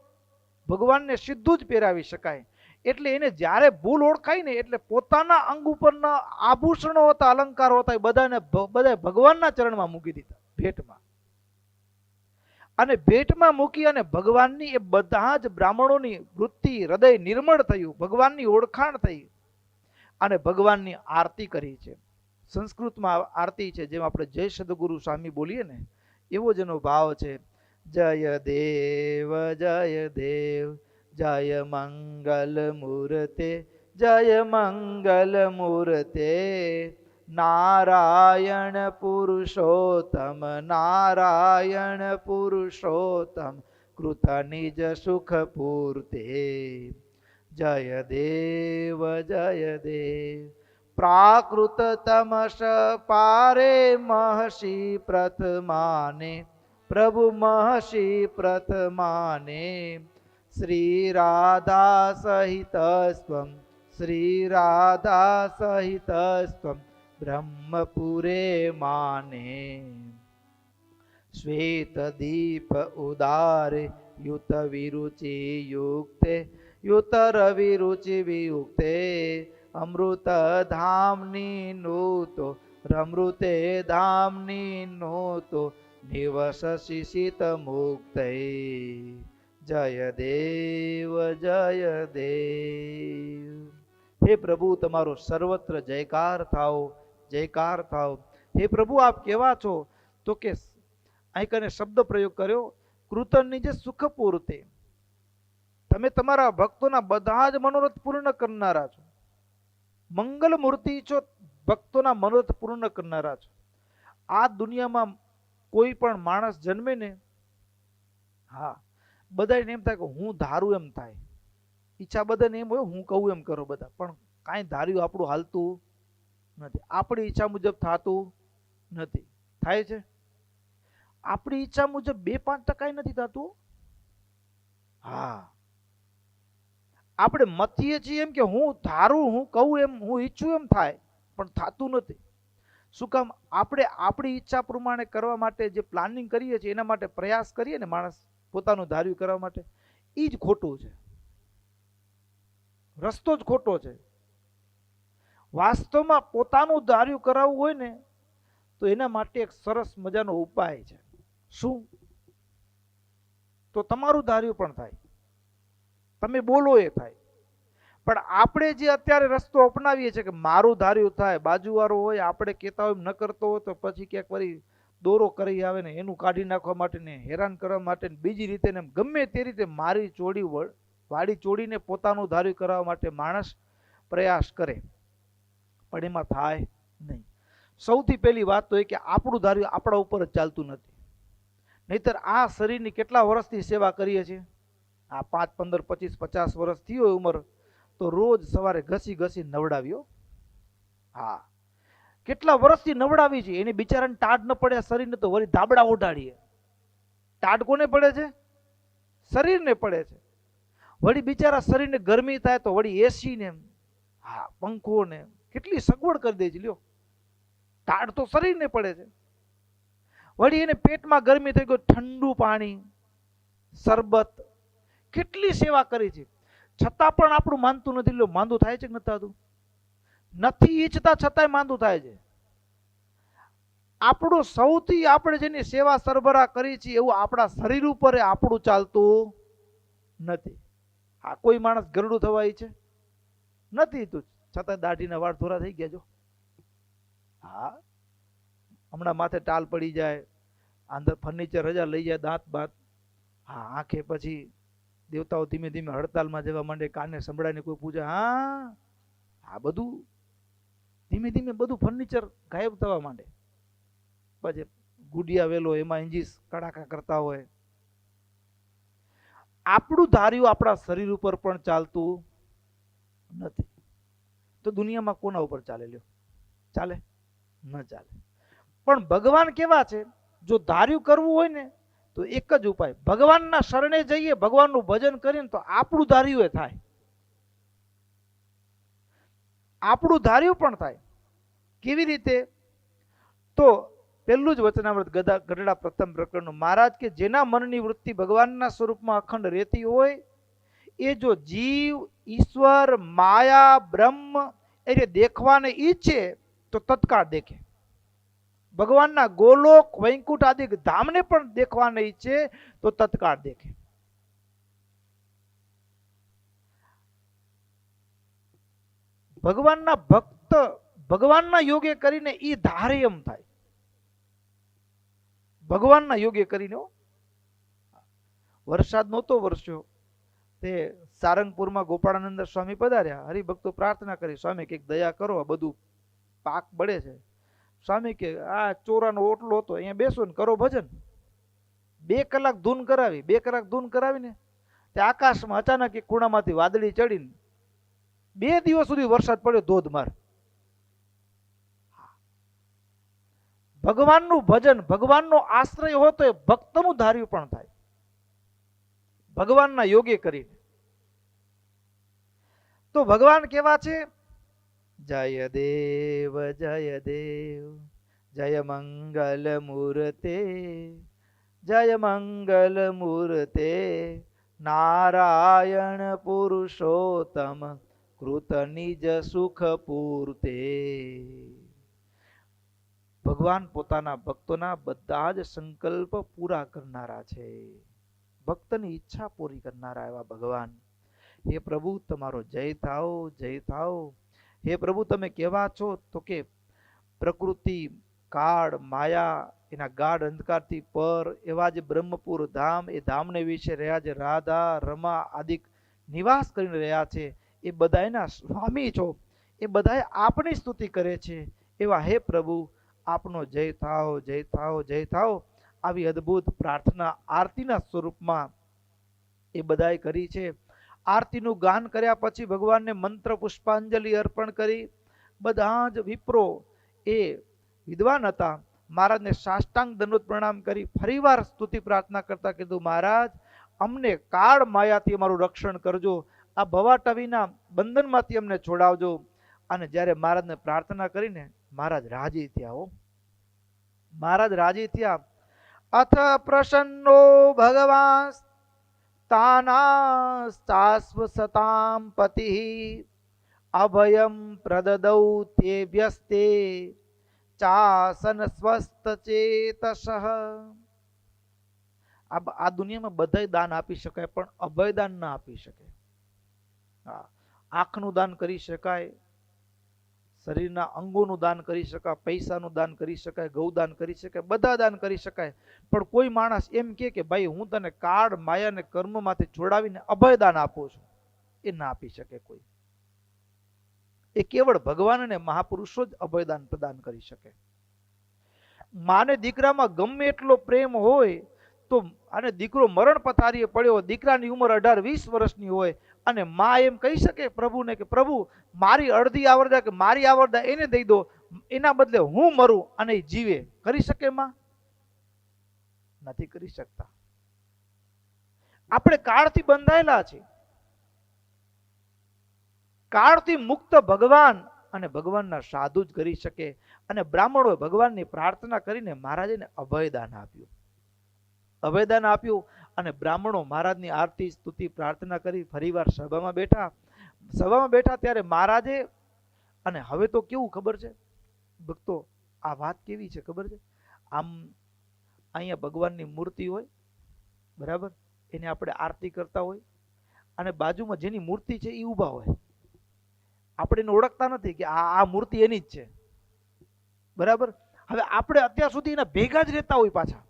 ભગવાનને સીધું જ પહેરાવી શકાય. એટલે એને જ્યારે ભૂલ ઓળખાય ને, એટલે પોતાના અંગ ઉપરના આભૂષણો હતા, અલંકારો હતા, એ બધા ભગવાનના ચરણમાં મૂકી દીધા, ભેટમાં. અને ભેટમાં મૂકી અને ભગવાનની એ બધા જ બ્રાહ્મણોની વૃત્તિ, હૃદય નિર્મળ થયું, ભગવાનની ઓળખાણ થઈ અને ભગવાનની આરતી કરી છે. સંસ્કૃતમાં આરતી છે, જેમ આપણે જય સદગુરુ સ્વામી બોલીએ ને, એવો જ એનો ભાવ છે. જય દેવ જય દેવ જય મંગલ મૂર્તે, જય મંગલ મૂર્તે, નારાયણ પુરુષોત્તમ, નારાયણ પુરુષોત્તમ, કૃત નિજ સુખ પૂર્તે, જય દેવ જય દેવ. પ્રાકૃત તમસ પારે મહર્ષિ પ્રથમાને, પ્રભુ મહર્ષિ પ્રથમાને, શ્રી રાધા સહિત સ્વમ, શ્રી રાધા સહિત સ્વમ, બ્રહ્મપુરે માને. શ્વેત દીપ ઉદારે યુત વિરુચિ યુક્તે, યુત રવિરુચિ વિયુક્તે, અમૃત ધામની નૂતો, રમૃતે ધામની નૂતો, નિવસ શિશિત મુક્તે, જય દેવ જય દેવ. હે પ્રભુ, તમારો સર્વત્ર જયકાર થાઓ, જયકાર થાઓ. હે પ્રભુ, આપ કેવા છો? તો કે અહીં કને શબ્દ પ્રયોગ કર્યો, કૃતનિજ સુખ પૂર્તે. તમે તમારા ભક્તોના બધા જ મનોરથ પૂર્ણ કરનારા છો. મંગલ મૂર્તિ છો, ભક્તોના મનોરથ પૂર્ણ કરનારા છો. આ દુનિયામાં કોઈ પણ માણસ જન્મે ને, હા, બધાને એમ થાય કે હું ધારું એમ થાય. ઈચ્છા બધાને એમ હોય હું કહું એમ કરો બધા, પણ કાંઈ ધાર્યું આપણું હાલતું નથી. આપણી ઈચ્છા મુજબ થતું નથી. થાય છે આપણી ઈચ્છા મુજબ 2-5% નથી થતું. હા, આપણે મથીએ છીએ એમ કે હું ધારું, હું કહું એમ, હું ઈચ્છું એમ થાય, પણ થતું નથી. શું કામ? આપણે આપણી ઈચ્છા પ્રમાણે કરવા માટે જે પ્લાનિંગ કરીએ છીએ, એના માટે પ્રયાસ કરીએ ને માણસ પોતાનું ધાર્યું કરવા માટે, એ જ ખોટું છે. રસ્તો જ ખોટો છે. વાસ્તવમાં પોતાનું ધાર્યું કરાવવું હોય ને, તો એના માટે એક સરસ મજાનો ઉપાય છે. શું? તો તમારું ધાર્યું પણ થાય, તમે બોલો એ થાય. પણ આપણે જે અત્યારે રસ્તો અપનાવીએ છીએ કે મારું ધાર્યું થાય, બાજુવાળો હોય આપણે કહેતા હોય ન કરતો હોય તો પછી ક્યાંક વળી દોરો કરી આવે ને એનું કાઢી નાખવા માટે ને હેરાન કરવા માટે બીજી રીતે ને ગમે તે રીતે મારી ચોડી વાડી ચોડીને પોતાનું ધાર્યું કરવા માટે માણસ પ્રયાસ કરે, પણ એમાં થાય નહીં. સૌથી પહેલી વાત તો એ કે આપણું ધાર્યું આપણા ઉપર જ ચાલતું નથી. નહીતર આ શરીરની કેટલા વર્ષથી સેવા કરીએ છીએ, આ 5, 15, 25, 50 વર્ષ થઈ હોય ઉંમર, તો રોજ સવારે ઘસી ઘસી નવડાવ્યો. હા, કેટલા વર્ષથી નવડાવી છે. એને બિચારાને ટાઢ ન પડે શરીરને તો વળી ધાબડા ઓઢાડીએ. ટાઢ કોને પડે છે? શરીરને પડે છે. વળી બિચારા શરીરને ગરમી થાય તો વળી એસી ને, હા, પંખો ને કેટલી સગવડ કરી દે છે. લ્યો, ટાઢ તો શરીરને પડે છે. વળી એને પેટમાં ગરમી થઈ ગઈ, ઠંડુ પાણી, શરબત, કેટલી સેવા કરી છે. છતાં પણ આપણું માનતું નથી. લ્યો, માંદું થાય છે કે નથી થતું? નથી ઈચ્છતા છતાંય માંદું થાય છે. આપણું સૌથી આપણે જેની સેવા સરબરાહ કરી છે એવું આપણા શરીર ઉપર આપણું ચાલતું નથી. આ કોઈ માણસ ગરડું થવા ઈચ્છે નથી, તું છતાં દાઢીના વાળ થોડા થઈ ગયા જો. હા, હમણાં માથે ટાલ પડી જાય, અંદર ફર્નિચર રજા લઈ જાય, દાંત બાત, હા, આંખે પછી દેવતાઓ ધીમે ધીમે હડતાલમાં જવા માંડે, કાને સંભળાઈને કોઈ પૂછે, હા, આ બધું ધીમે ધીમે બધું ફર્નિચર ગાયબ થવા માંડે. પછી ગુડિયા વેલો એમાં એન્જીસ કડાકા કરતા હોય. આપણું ધાર્યું આપણા શરીર ઉપર પણ ચાલતું નથી. તો દુનિયામાં કોના ઉપર ચાલે? લ્યો, ચાલે? ન ચાલે. પણ ભગવાન કેવા છે? જો ધાર્યું કરવું હોય ને તો એક જ ઉપાય, ભગવાનના શરણે જઈએ, ભગવાનનું ભજન કરીને તો આપણું ધાર્યું એ થાય. આપણું ધાર્યું પણ થાય. કેવી રીતે? તો પહેલું જ વચનામૃત ગઢડા પ્રથમ પ્રકરણનું, મહારાજ કે જેના મનની વૃત્તિ ભગવાનના સ્વરૂપમાં અખંડ રહેતી હોય, એ જો જીવ, ઈશ્વર, માયા, બ્રહ્મ એને દેખવાને ઈચ્છે તો તત્કાળ દેખે. ભગવાનના ગોલોક, વૈકુંઠ આદિ ધામને પણ દેખવાને ઈચ્છે તો તત્કાળ દેખે. ભગવાનના ભક્ત ભગવાનના યોગે કરીને ઈ ધારે એમ થાય. ભગવાનના યોગે કરીને. વરસાદ નહોતો વરસ્યો, તે સારંગપુરમાં ગોપાળાનંદ સ્વામી પધાર્યા. હરિભક્તો પ્રાર્થના કરી, સ્વામી કંઈક દયા કરો, આ બધું પાક બળે છે. સ્વામી કે આ ચોરાનો ઓટલો હતો, અહીંયા બેસો ને કરો ભજન. 2 કલાક ધૂન કરાવી. 2 કલાક ધૂન કરાવીને તે આકાશમાં અચાનક એક ખૂણામાંથી વાદળી ચડીને 2 દિવસ સુધી વરસાદ પડ્યો ધોધમાર. ભગવાનનું ભજન, ભગવાનનો આશ્રય હોય તો એ ભક્તનું ધાર્યું પણ થાય, ભગવાનના યોગે કરીને. તો ભગવાન કેવા છે? જય દેવ જય દેવ, જય મંગલ મૂર્તે, જય મંગલ મૂર્તે, નારાયણ પુરુષોત્તમ કૃત નિજ સુખ પૂર્તે. ભગવાન પોતાના ભક્તોના બધા જ સંકલ્પ પૂરા કરનારા છે, ભક્તની ઈચ્છા પૂરી કરનારા એવા ભગવાન. હે પ્રભુ તમારો જય થાઓ, જય થાઓ. હે પ્રભુ તમે કેવા છો? તો કે પ્રકૃતિ, કાળ, માયા, એના ગાઢ અંધકારથી પર એવા જે બ્રહ્મપુર ધામ, એ ધામને વિશે રહ્યા જે રાધા રમા આદિ નિવાસ કરીને રહ્યા છે, એ બધા એના સ્વામી છો, એ બધા આપની સ્તુતિ કરે છે. એવા હે પ્રભુ આપનો જય થાઓ, જય થાઓ, જય થાઓ. આવી અદ્ભુત પ્રાર્થના આરતીના સ્વરૂપમાં એ બધાએ કરી છે. આરતીનું ગાન કર્યા પછી ભગવાનને મંત્ર પુષ્પાંજલિ અર્પણ કરી બધા જ વિપ્રો એ વિદ્વાન હતા, મહારાજને સાષ્ટાંગ દંડવત પ્રણામ કરી ફરીવાર સ્તુતિ પ્રાર્થના કરતા કીધું, મહારાજ અમને કાળ માયાથી અમારું રક્ષણ કરજો, આ ભવાટવીના બંધનમાંથી અમને છોડાવજો. અને જ્યારે મહારાજને પ્રાર્થના કરીને મહારાજ રાજી થયા. હો, મહારાજ રાજી થયા. અથ પ્રસન્નો ભગવાન તાના શાશ્વસતામ પતિ અભયમ પ્રદદૌ તે વ્યસ્તે ચાસન સ્વસ્થ ચેતસઃ. આ દુનિયામાં બધાય દાન આપી શકાય, પણ અભય દાન ના આપી શકે. આંખનું દાન કરી શકાય, શરીરના અંગોનું દાન કરી શકાય, પૈસાનું દાન કરી શકાય, ગૌદાન કરી શકાય, બધા દાન કરી શકાય. પણ કોઈ માણસ એમ કે ભાઈ હું તને કાળ માયા ને કર્મમાંથી છોડાવીને અભય દાન આપું છું, એ ના આપી શકે કોઈ. એ કેવળ ભગવાન અને મહાપુરુષો જ અભયદાન પ્રદાન કરી શકે. માને દીકરામાં ગમે એટલો પ્રેમ હોય તો, અને દીકરો મરણ પથારીએ પડ્યો, દીકરાની ઉંમર 18-20 વર્ષની હોય, અને માં એમ કહી શકે પ્રભુને કે પ્રભુ મારી અડધી આવરદા કે મારી આવરદા એને દઈ દો, એના બદલે હું મરું અને એ જીવે? કરી શકે માં? નથી કરી શકતા. આપણે કાળથી બંધાયેલા છે. કાળથી મુક્ત ભગવાન અને ભગવાનના સાધુ જ કરી શકે. અને બ્રાહ્મણોએ ભગવાનની પ્રાર્થના કરીને મહારાજને અભયદાન આપ્યું. અભયદાન આપ્યું અને બ્રાહ્મણો મહારાજની આરતી સ્તુતિ પ્રાર્થના કરી ફરીવાર સભામાં બેઠા. સભામાં બેઠા ત્યારે મહારાજે, અને હવે તો કેવું ખબર છે ભક્તો, આ વાત કેવી છે ખબર છે? આમ અહીંયા ભગવાનની મૂર્તિ હોય, બરાબર, એને આપણે આરતી કરતા હોય, અને બાજુમાં જેની મૂર્તિ છે એ ઊભા હોય. આપણે એને ઓળખતા નથી કે આ મૂર્તિ એની જ છે, બરાબર. હવે આપણે અત્યાર સુધી એના ભેગા જ રહેતા હોય પાછા,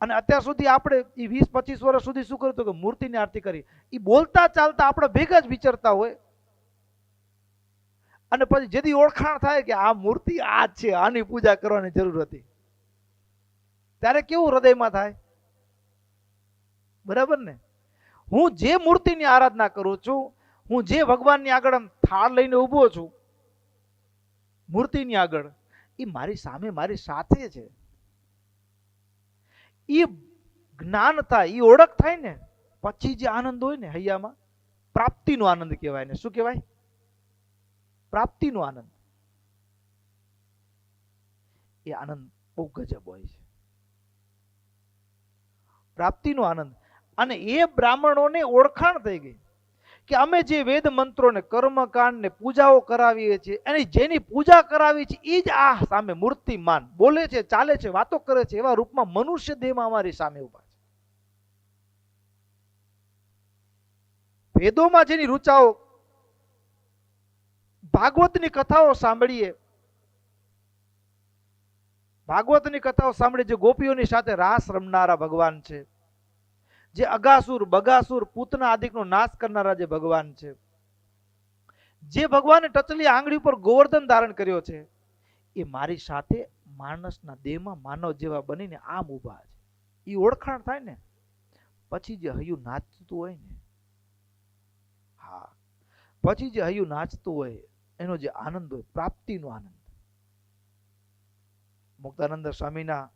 અને અત્યાર સુધી આપણે એ 20-25 વર્ષ સુધી શું કર્યું કે મૂર્તિની આરતી કરી. એ બોલતા ચાલતા આપણે ભેગા જ વિચારતા હોય, અને પછી જેથી ઓળખાણ થાય કે આ મૂર્તિ આ જ છે, આની પૂજા કરવાની જરૂર હતી, ત્યારે કેવું હૃદયમાં થાય? બરાબર ને? હું જે મૂર્તિની આરાધના કરું છું, હું જે ભગવાનની આગળ થાળ લઈને ઊભો છું મૂર્તિની આગળ, એ મારી સામે મારી સાથે છે. એ જ્ઞાન થાય, એ ઓળખ થાય ને પછી જે આનંદ હોય ને હૈયામાં, પ્રાપ્તિનો આનંદ કહેવાય ને. શું કહેવાય? પ્રાપ્તિનો આનંદ. એ આનંદ બહુ ગજબ હોય છે, પ્રાપ્તિનો આનંદ. અને એ બ્રાહ્મણોને ઓળખાણ થઈ ગઈ કે અમે જે વેદ મંત્રોને કર્મકાંડ ને પૂજાઓ કરાવીએ છીએ, એની જેની પૂજા કરાવી છે એ જ આ સામે મૂર્તિમાન બોલે છે, ચાલે છે, વાતો કરે છે, એવા રૂપમાં મનુષ્ય દેહમાં અમારી સામે ઉભા છે. વેદોમાં જેની રૂચાઓ, ભાગવતની કથાઓ સાંભળીએ, ભાગવતની કથાઓ સાંભળીએ, જે ગોપીઓની સાથે રાસ રમનારા ભગવાન છે, જે અગાસુર બગાસુર પૂતના આદિકનો નાશ કરનારા જે ભગવાન છે, જે ભગવાને ટચલી આંગળી ઉપર ગોવર્ધન ધારણ કર્યો છે, એ મારી સાથે માણસના દેહમાં માનવ જેવા બનીને આમ ઊભા છે. એ ઓળખાણ થાય ને પછી જે હૈયું નાચતું હોય ને, હા, પછી જે હૈયું નાચતું હોય એનો જે આનંદ હોય, પ્રાપ્તિનો આનંદ. મુક્તાનંદ સ્વામીના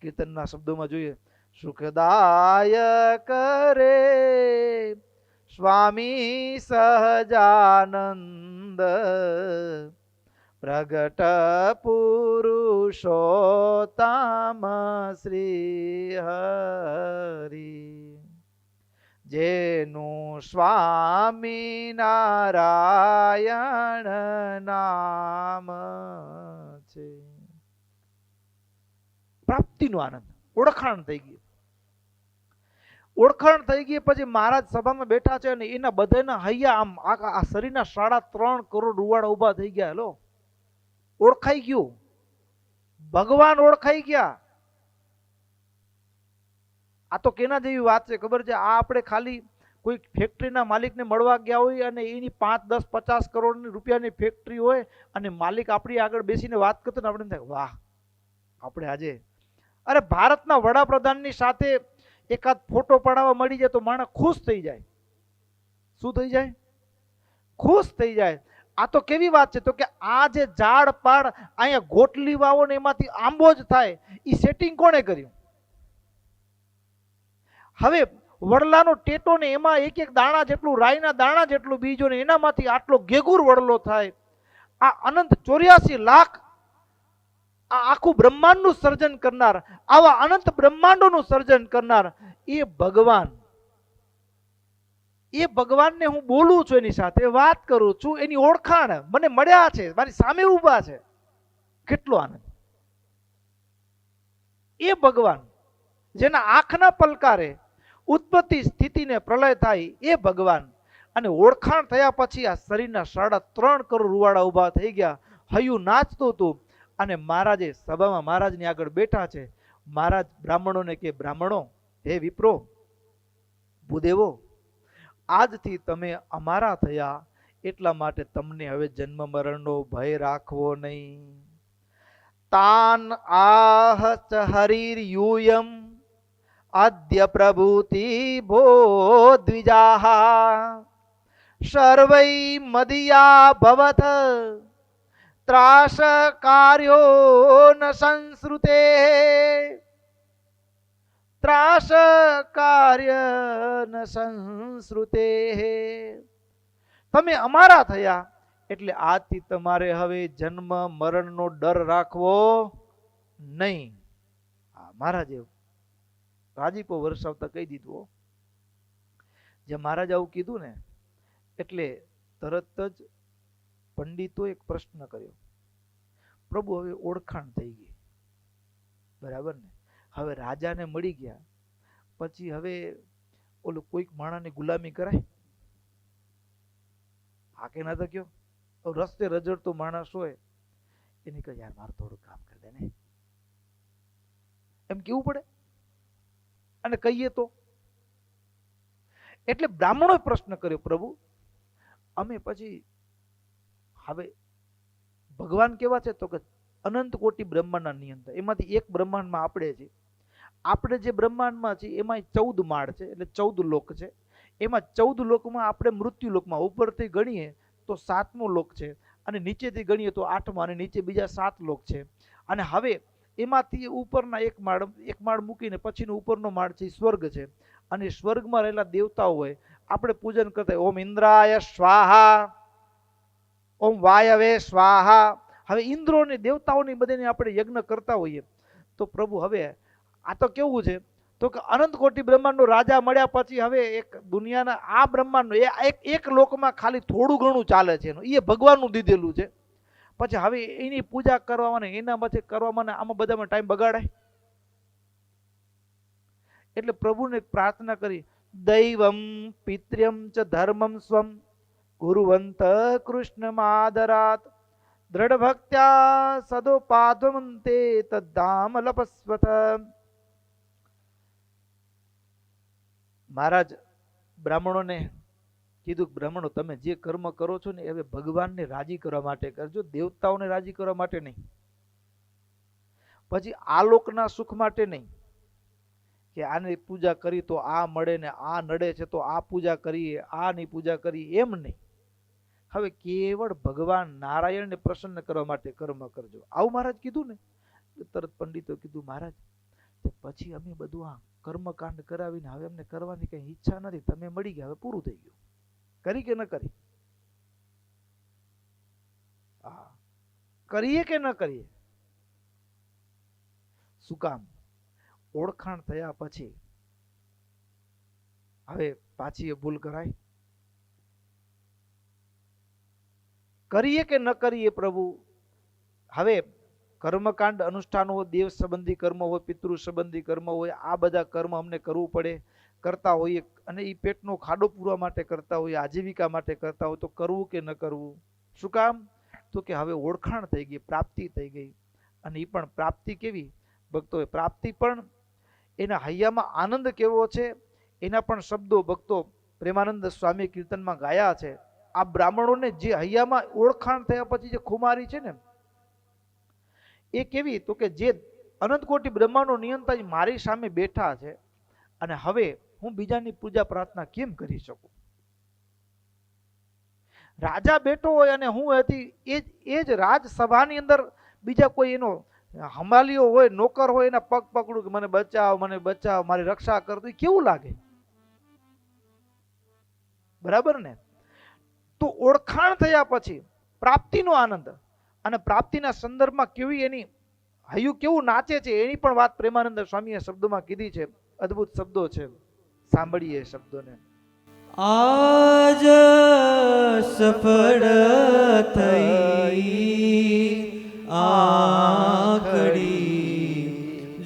કીર્તનના શબ્દોમાં જોઈએ, સુખદાયક રે સ્વામી સહજાનંદ પ્રગટ પુરુષોત્તમ શ્રી હરિ, જેનું સ્વામી નારાયણ નામ છે. પ્રાપ્તિનો આનંદ, ઓળખાણ થઈ ગઈ. ઓળખાણ થઈ ગઈ પછી મહારાજ સભામાં બેઠા છે અને એના બધાના હૈયા આમ આ શરીરના 3.5 કરોડ રૂવાડા ઉભા થઈ ગયા. લો, ઓળખાઈ ગયું, ભગવાન ઓળખાઈ ગયા. આ તો કેના જેવી વાત છે ખબર છે? આ આપણે ખાલી કોઈ ફેક્ટરીના માલિકને મળવા ગયા હોય અને એની 5, 10, 50 કરોડ રૂપિયાની ફેક્ટરી હોય અને માલિક આપણી આગળ બેસીને વાત કરતો ને આપણે થાય, વાહ, આપણે આજે, અરે ભારતના વડાપ્રધાનની સાથે એકાદ ફોટો પડાવવા મળી જાય તો માણસ ખુશ થઈ જાય. શું થઈ જાય? ખુશ થઈ જાય. આ તો કેવી વાત છે? તો કે આ જે ઝાડ પાડ અહીંયા ગોટલી વાવો ને એમાંથી આંબો જ થાય, એ સેટિંગ કોણે કર્યું? હવે વડલાનો ટેટો ને એમાં એક એક દાણા જેટલું, રાઈના દાણા જેટલું બીજો ને એનામાંથી આટલો ગેગુર વડલો થાય. આ અનંત 84 લાખ આ આખું બ્રહ્માંડનું સર્જન કરનાર, આવા અનંત બ્રહ્માંડોનું સર્જન કરનાર એ ભગવાન, એ ભગવાનને હું બોલું છું, એની સાથે વાત કરું છું, એની ઓળખાણ મને મળ્યા છે, મારી સામે ઊભા છે. કેટલો આનંદ! એ ભગવાન જેના આંખના પલકારે ઉત્પત્તિ સ્થિતિ ને પ્રલય થાય, એ ભગવાન. અને ઓળખાણ થયા પછી આ શરીરના 3.5 કરોડ રૂવાડા ઊભા થઈ ગયા, હૈયું નાચતું હતું. અને મહારાજે સભામાં મહારાજની આગળ બેઠા છે. મહારાજ બ્રાહ્મણોને કે, બ્રાહ્મણો, હે વિપ્રો, ભૂદેવો, આજથી તમે અમારા થયા, એટલા માટે તમને હવે જન્મ મરણનો ભય રાખવો નહીં. તાન આહ હરિર યુયમ આદ્ય પ્રભુતિ ભો દ્વિજાહ સર્વૈ મદિયા ભવત ત્રાસ કાર્યો ન સંસ્રુતે, ત્રાસ કાર્ય ન સંસ્રુતે. તમે અમારા થયા એટલે આજથી તમારે હવે જન્મ મરણનો ડર રાખવો નહીં. મહારાજે રાજીપો વરસાવતા કહી દીધું. જે મહારાજ આવું કીધું ને એટલે તરત જ પંડિતો એક પ્રશ્ન કર્યો, પ્રભુ હવે ઓળખાણ થઈ ગઈ, બરાબર ને? હવે રાજાને મળી ગયા પછી હવે ઓલું કોઈક માણસની ગુલામી કરાય? હા કે ના તો કયો? રસ્તે રજડતો માણસ હોય એની કહે, યાર મારું થોડું કામ કરી દે ને, એમ કેવું પડે? અને કહીએ તો એટલે બ્રાહ્મણોએ પ્રશ્ન કર્યો, પ્રભુ અમે પછી હવે ભગવાન કેવા છે? તો કે અનંત કોટી બ્રહ્માંડના નિયંતા, એમાંથી એક બ્રહ્માંડમાં આપણે છીએ. આપણે જે બ્રહ્માંડમાં છીએ એમાં 14 માળ છે, એટલે 14 લોક છે. એમાં 14 લોકમાં આપણે મૃત્યુ લોકમાં ઉપરથી ગણીએ તો 7મો લોક છે, અને નીચેથી ગણીએ તો 8મો, અને નીચે બીજા 7 લોક છે. અને હવે એમાંથી ઉપરના એક માળ મૂકીને પછીનો ઉપરનો માળ છે સ્વર્ગ છે. અને સ્વર્ગમાં રહેલા દેવતાઓ હોય, આપણે પૂજન કરતા ઓમ ઇન્દ્રાય સ્વાહા, ઓમ વાયવે સ્વાહા. હવે ઇન્દ્રોને દેવતાઓની બધાને આપણે યજ્ઞ કરતા હોઈએ. તો પ્રભુ હવે આ તો કેવું છે? તો કે અનંત કોટી બ્રહ્માંડનો રાજા મળ્યા પછી હવે એક દુનિયાના આ બ્રહ્માંડનો એક લોકમાં ખાલી થોડું ઘણું ચાલે છે, એ ભગવાનનું દીધેલું છે. પછી હવે એની પૂજા કરવામાં એના માટે કરવામાં આમાં બધામાં ટાઈમ બગાડાય? એટલે પ્રભુને પ્રાર્થના કરી, દૈવમ પિત્ર્યમ ચ ધર્મમ સ્વમ ગુરુવંત કૃષ્ણ માદરાત દ્રઢ ભક્ત્યા સદોપાદ્વમંતે તદ્ધામ લપસ્વત. મહારાજ બ્રાહ્મણોને કીધું કે બ્રાહ્મણો તમે જે કર્મ કરો છો ને હવે ભગવાનને રાજી કરવા માટે કરજો, દેવતાઓને રાજી કરવા માટે નહીં, પછી આલોકના સુખ માટે નહીં કે આની પૂજા કરી તો આ મળે ને આ નડે છે તો આ પૂજા કરીએ, આની પૂજા કરીએ, એમ નહીં. હવે કેવળ ભગવાન નારાયણને પ્રસન્ન કરવા માટે કર્મ કરજો, આવું મહારાજ કીધું ને. તરત પંડિતો કીધું મહારાજ પછી અમે બધું આ કર્મકાંડ કરાવીને હવે અમને કરવાની કઈ ઈચ્છા નથી, તમે મળી ગયા, હવે પૂરું થઈ ગયું. કરી કે ન કરી? હા, કરીએ કે ન કરીએ? શું કામ? ઓળખાણ થયા પછી હવે પાછી એ ભૂલ કરાય? કરીએ કે ન કરીએ પ્રભુ? હવે કર્મકાંડ અનુષ્ઠાનો હોય, દેવ સંબંધી કર્મ હોય, પિતૃ સંબંધી કર્મ હોય, આ બધા કર્મ અમને કરવું પડે, કરતા હોઈએ, અને એ પેટનો ખાડો પૂરવા માટે કરતા હોઈએ, આજીવિકા માટે કરતા હોય, તો કરવું કે ન કરવું? શું કામ? તો કે હવે ઓળખાણ થઈ ગઈ, પ્રાપ્તિ થઈ ગઈ. અને એ પણ પ્રાપ્તિ કેવી ભક્તો? પ્રાપ્તિ પણ એના હૈયામાં આનંદ કેવો છે એના પણ શબ્દો ભક્તો પ્રેમાનંદ સ્વામી કીર્તનમાં ગાયા છે. આ બ્રાહ્મણોને જે હૈયામાં ઓળખાણ થયા પછી જે ખુમારી છે ને એ કેવી? તો કે જે અનંત કોટી બ્રહ્માંડનો નિયંતા મારી સામે બેઠા છે, અને હવે હું બીજાની પૂજા પ્રાર્થના કેમ કરી શકું? રાજા બેઠો હોય અને હું હતી એ જ રાજસભાની અંદર બીજા કોઈ એનો હમાલીઓ હોય, નોકર હોય, એના પગ પકડું કે મને બચાવ, મને બચાવ, મારી રક્ષા કરતું, કેવું લાગે? બરાબર ને? તો ઓળખાણ થયા પછી પ્રાપ્તિનો આનંદ, અને પ્રાપ્તિના સંદર્ભમાં કેવી એની હૈયું કેવું નાચે છે એની પણ વાત પ્રેમાનંદ સ્વામીએ શબ્દોમાં કીધી છે. અદ્ભુત શબ્દો છે, સાંભળીએ શબ્દોને. આજ સફળ થઈ આખડી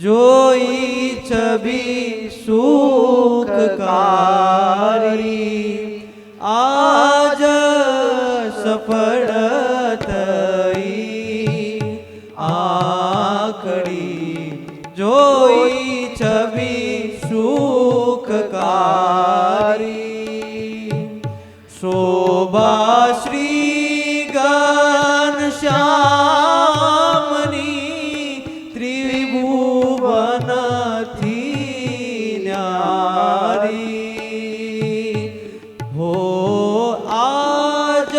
જોઈ છબી સુખકારી, આજ સફળ થઈ આખડી જોઈ છબી સુખકારી, શોભા શ્રી ઘનશ્યામની ત્રિભુવનથી ન્યારી, હો આજ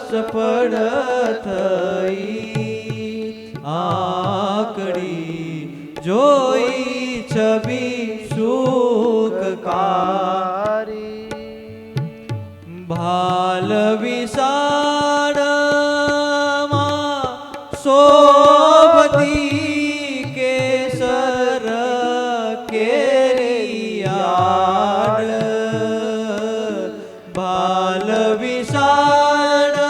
સફળ થઈ આકડી જોઈ છબી સુખકારી, ભાલ વિશાળમાં શોભતી કેસર કેરિયાળ, ભાલ વિશાળમાં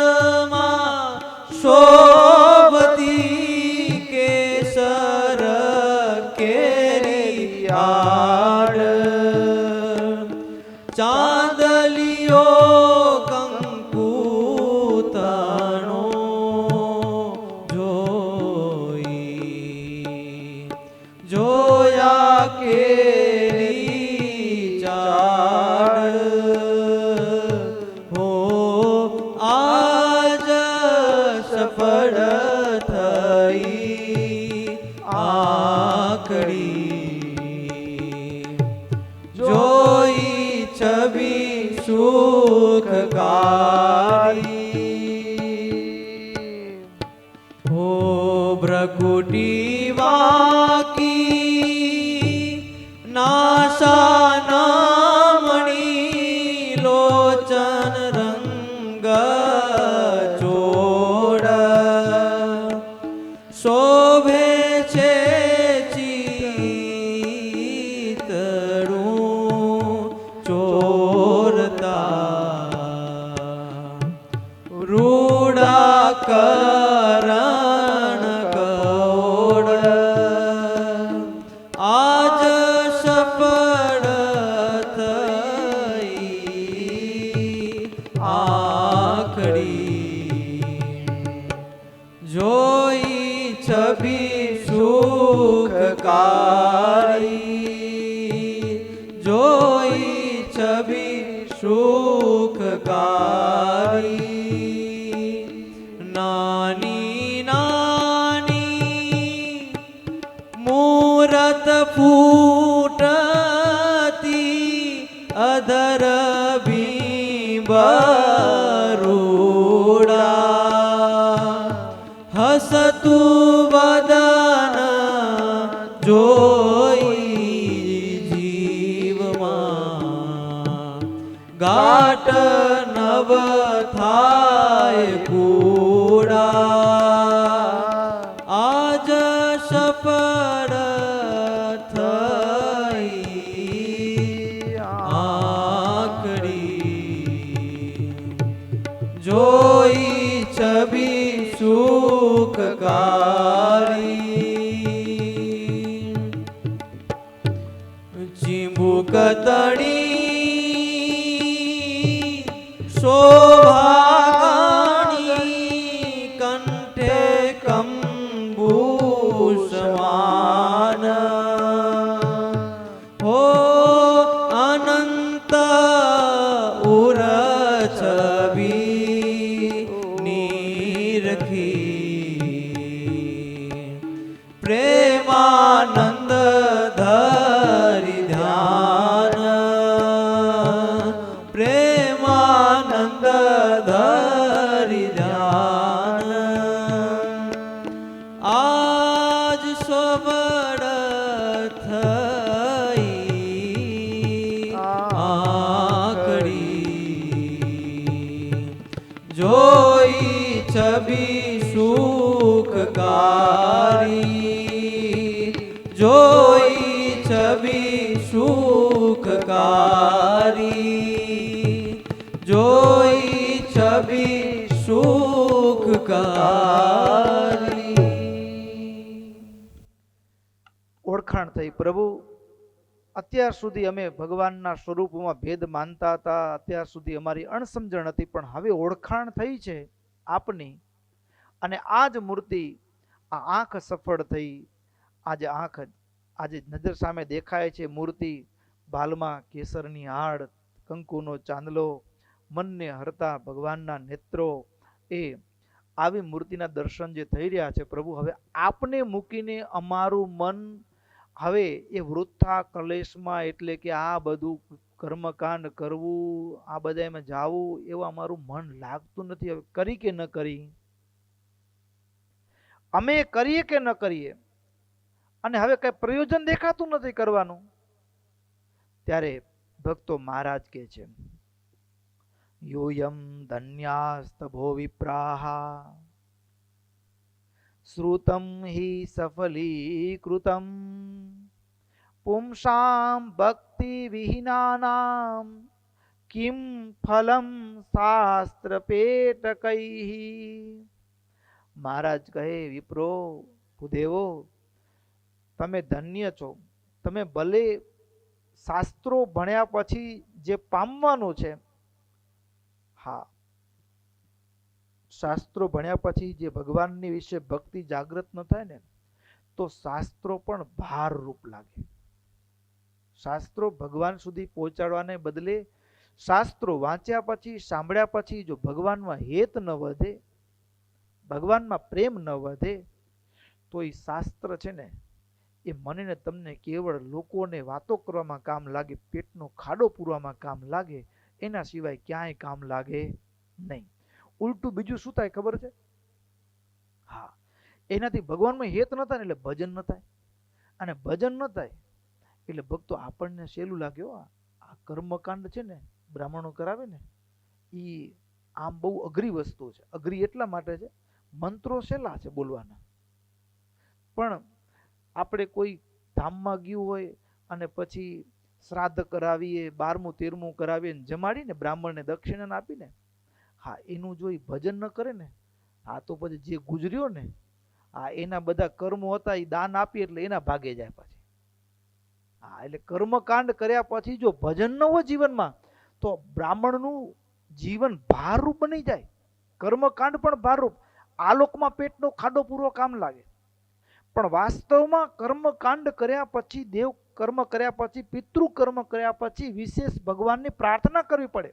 શોભતી કેસર કેરિયાળ, ચાંદલિયો કંકુતણો જોઈ જોયા કેરી ચાળ, હો આજ સફળ થઈ આખડી જોઈ છબી સુખકારી, હો ભ્રકુટી વાકી નાસા નામણી લોચન રંગ ચોડ, શોભે છે ચિતરું ચોરતા, રૂડા કરણ કૌડ, આજ સફળ થઈ આખડી જોઈ છબી સુખકારી, જોઈ નાની નાની મૂરત ફૂટતી અધર બરુડા હસતું વદન જોઈ જીવમાં ગાટ નવ થાય કુડા આજ સફળ થઈ આકડી જોઈ છબી સુખકારી ચીંબુક તણી શોભાગાણી કંઠે કંબુસમાન હો અનંત ઉર છબી નીરખી પ્રેમાનંદ ધરી ધ્યાન પ્રેમાનંદ ધરી ધ્યાન આજ સવડ થઈ આકડી જોઈ છબી સુખકારી જોઈ છબી સુખકારી જોઈ છબી સુખકારી ઓળખાણ થઈ. પ્રભુ, અત્યાર સુધી અમે ભગવાનના સ્વરૂપમાં ભેદ માનતા હતા, અત્યાર સુધી અમારી અણસમજણ હતી, પણ હવે ઓળખાણ થઈ છે આપની, અને આ જ મૂર્તિ, આ આંખ સફળ થઈ. આજે આંખ, આજે નજર સામે દેખાય છે મૂર્તિ, બાલમાં કેસરની હાડ, કંકુનો ચાંદલો, મનને હરતા ભગવાનના નેત્રો, એ આવી મૂર્તિના દર્શન જે થઈ રહ્યા છે પ્રભુ, હવે આપને મૂકીને અમારું મન હવે એ વૃથા કલેશમાં, એટલે કે આ બધું કર્મકાંડ કરવું, આ બધામાં જાવું, એવું અમારું મન લાગતું નથી. હવે કરી કે ન કરી, અમે કરીએ કે ન કરીએ, અને હવે કઈ પ્રયોજન દેખાતું નથી કરવાનું. ત્યારે ભક્તો મહારાજ કહે છે, યોયમ ધન્યાસ્તભો વિપ્રાહા શ્રુતમ હિ સફલીકૃતમ પુંસામ ભક્તિ વિહીનાનામ કિમ ફલમ શાસ્ત્ર પેટકૈ. મહારાજ કહે, વિપ્રો, ભૂદેવો, તમે ધન્ય છો. તમે ભલે શાસ્ત્રો ભણ્યા પછી જે પામવાનું છે, હા, શાસ્ત્રો ભણ્યા પછી જે ભગવાનની વિશે ભક્તિ જાગૃત ન થાય ને, તો શાસ્ત્રો પણ ભાર રૂપ લાગે. શાસ્ત્રો ભગવાન સુધી પહોંચાડવાને બદલે શાસ્ત્રો વાંચ્યા પછી, સાંભળ્યા પછી જો ભગવાનમાં હેત ન વધે, ભગવાનમાં પ્રેમ ન વધે, તો એ શાસ્ત્ર છે ને, એ મને ને તમને કેવળ લોકોને વાતો કરવામાં કામ લાગે, પેટનો ખાડો પૂરવામાં કામ લાગે, એના સિવાય ક્યાંય કામ લાગે નહીં. ઉલટું બીજું શું થાય ખબર છે? હા, એનાથી ભગવાનમાં હેત ન થાય ને એટલે ભજન ન થાય, અને ભજન ન થાય એટલે ભક્તો આપણને સહેલું લાગે. આ કર્મકાંડ છે ને, બ્રાહ્મણો કરાવે ને, એ આમ બહુ અઘરી વસ્તુ છે. અઘરી એટલા માટે છે, મંત્રો સહેલા છે બોલવાના, પણ આપણે કોઈ ધામમાં ગયું હોય અને પછી શ્રાદ્ધ કરાવીએ, 12મું 13મું કરાવીએ, જમાડીને બ્રાહ્મણને દક્ષિણા આપીને, હા, એનું જો ભજન ન કરે ને, હા, તો પછી જે ગુજર્યો ને, હા, એના બધા કર્મો હતા એ દાન આપીએ એટલે એના ભાગે જાય પછી. હા, એટલે કર્મકાંડ કર્યા પછી જો ભજન ન હોય જીવનમાં, તો બ્રાહ્મણનું જીવન ભારરૂપ બની જાય. કર્મકાંડ પણ ભારરૂપ, આલોકમાં પેટનો ખાડો પૂરો કામ લાગે, પણ વાસ્તવમાં કર્મકાંડ કર્યા પછી, દેવ કર્મ કર્યા પછી, પિતૃ કર્મ કર્યા પછી વિશેષ ભગવાનની પ્રાર્થના કરવી પડે.